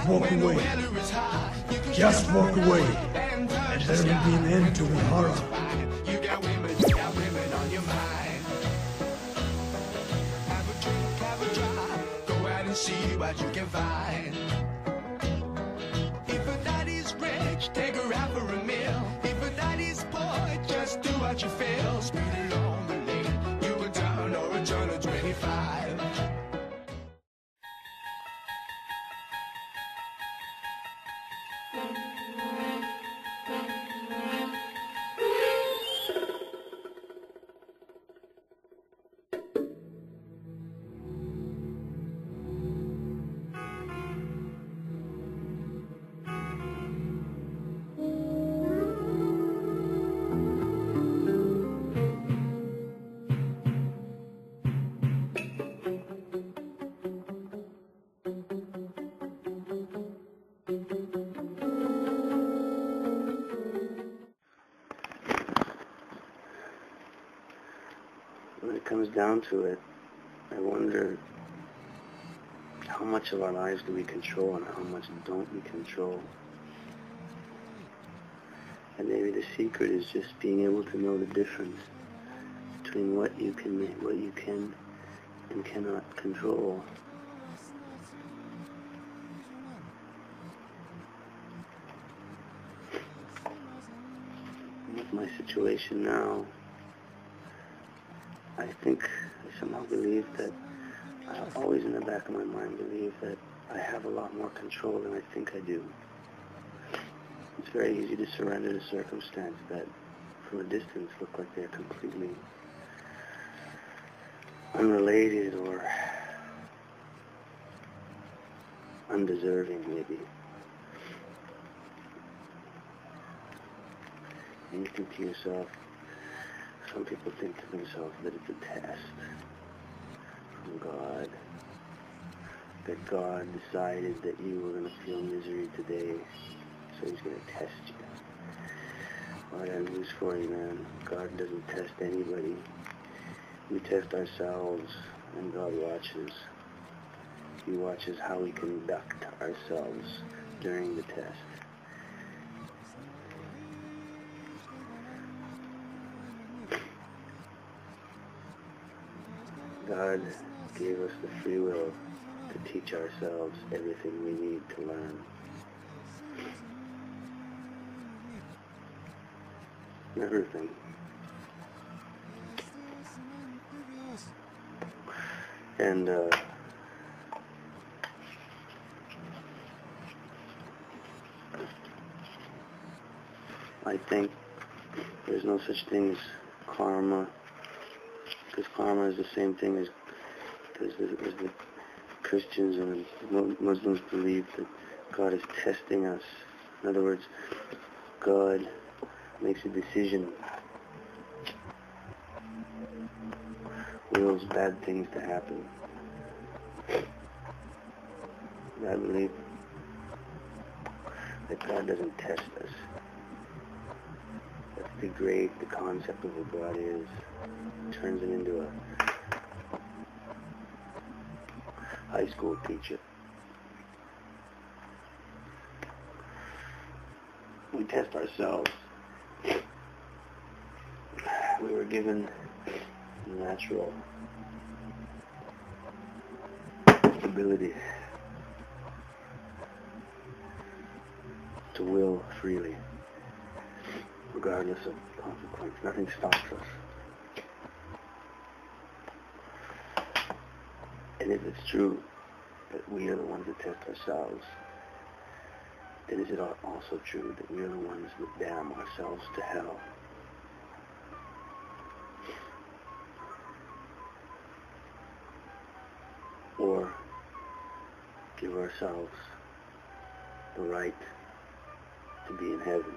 walk away. Just walk away. And there will be an end to the horror. You got women on your mind. Have a drink, have a drive. Go out and see what you can find. If a daddy's rich, take her out for a meal. If a daddy's poor, just do what you feel. Speed along the lane, you go down or a turn of 25. When it comes down to it, I wonder how much of our lives do we control and how much don't we control. And maybe the secret is just being able to know the difference between what you can and cannot control. With my situation now, I somehow believe that, I always in the back of my mind believe that I have a lot more control than I think I do. It's very easy to surrender to circumstances that from a distance look like they're completely unrelated or undeserving maybe. And you think to yourself, some people think to themselves that it's a test from God, that God decided that you were going to feel misery today, so he's going to test you. Well, I got news for you, man. God doesn't test anybody. We test ourselves, and God watches. He watches how we conduct ourselves during the test. God gave us the free will to teach ourselves everything we need to learn. Everything. And I think there's no such thing as karma, because karma is the same thing as the Christians and the Muslims believe that God is testing us. In other words, God makes a decision, wills bad things to happen. I believe that God doesn't test us. Let's degrade the concept of what God is. Turns it into a high school teacher. We test ourselves. We were given natural ability to will freely, regardless of consequence. Nothing stops us. And if it's true that we are the ones that test ourselves, then is it also true that we are the ones that damn ourselves to hell? Or give ourselves the right to be in heaven?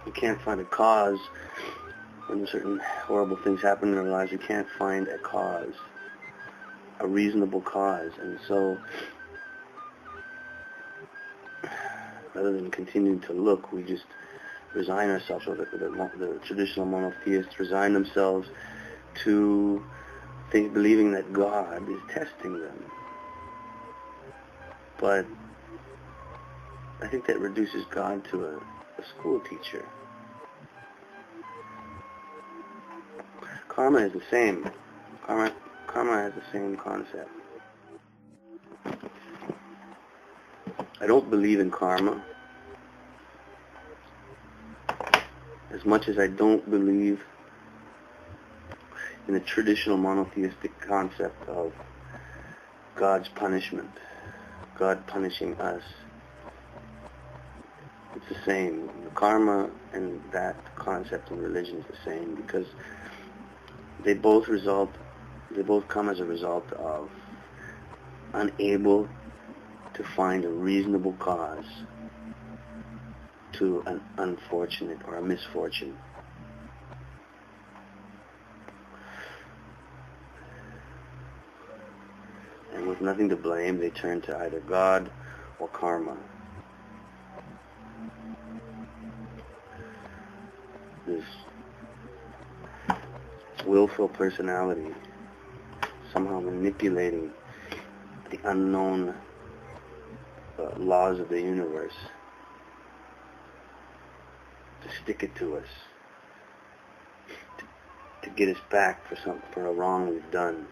We can't find a cause when certain horrible things happen in our lives. We can't find a cause, a reasonable cause. And so, rather than continuing to look, we just resign ourselves, or the traditional monotheists resign themselves to believing that God is testing them. But I think that reduces God to a school teacher. Karma is the same. Karma has the same concept. I don't believe in karma as much as I don't believe in the traditional monotheistic concept of God's punishment, God punishing us. It's the same. The karma and that concept in religion is the same, because they both come as a result of unable to find a reasonable cause to an unfortunate or a misfortune. And with nothing to blame, they turn to either God or karma. This willful personality somehow manipulating the unknown laws of the universe to stick it to us, to get us back for a wrong we've done.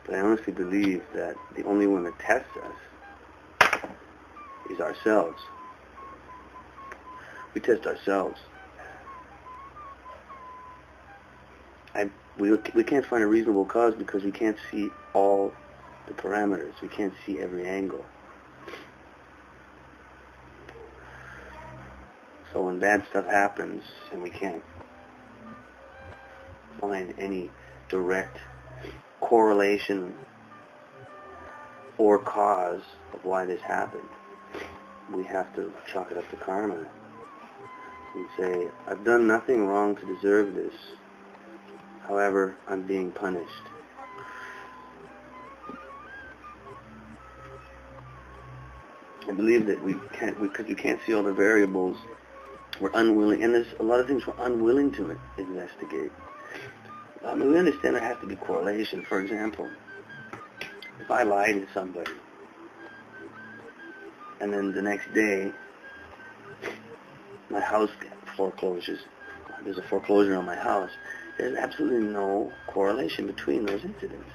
But I honestly believe that the only one that tests us is ourselves. We test ourselves. We can't find a reasonable cause because we can't see all the parameters. We can't see every angle. So when bad stuff happens and we can't find any direct correlation or cause of why this happened, we have to chalk it up to karma and say, I've done nothing wrong to deserve this. However, I'm being punished. I believe that because we can't see all the variables, we're unwilling, and there's a lot of things we're unwilling to investigate. I mean, we understand there has to be correlation. For example, if I lie to somebody, and then the next day, my house forecloses, there's a foreclosure on my house, there's absolutely no correlation between those incidents.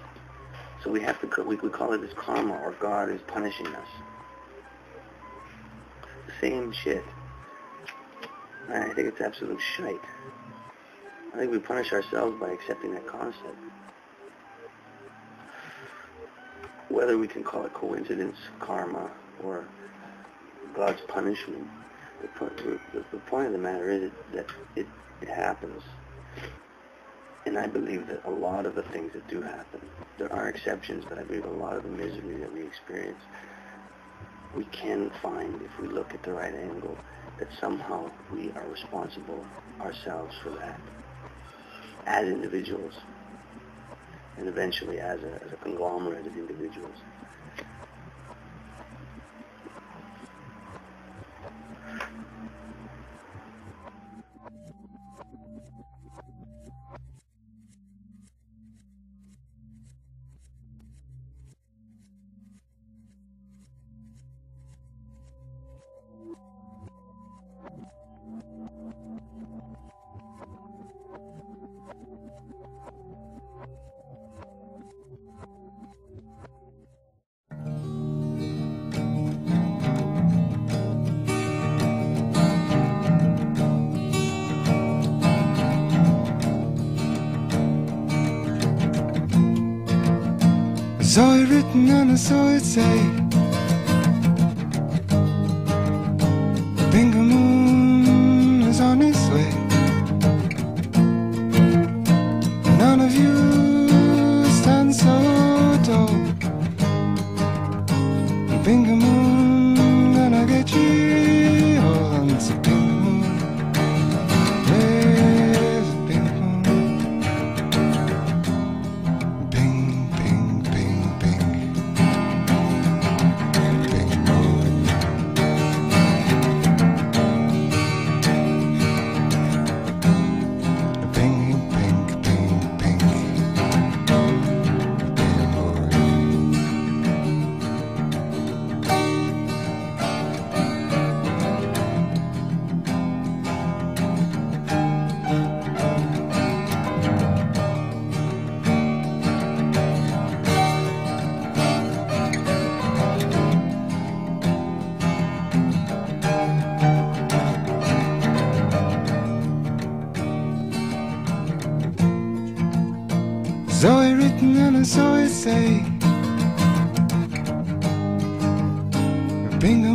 So we have to, we call it as karma, or God is punishing us. The same shit. I think it's absolute shite. I think we punish ourselves by accepting that concept. Whether we can call it coincidence, karma, or God's punishment, the point of the matter is that it happens. And I believe that a lot of the things that do happen, there are exceptions, but I believe a lot of the misery that we experience, we can find, if we look at the right angle, that somehow we are responsible ourselves for that, as individuals, and eventually as a conglomerate of individuals. I saw it written and I saw it say, the Bingo Moon is on its way. None of you stand so tall. The Bingo Moon gonna get you all on the Bingo Moon. say. Bingo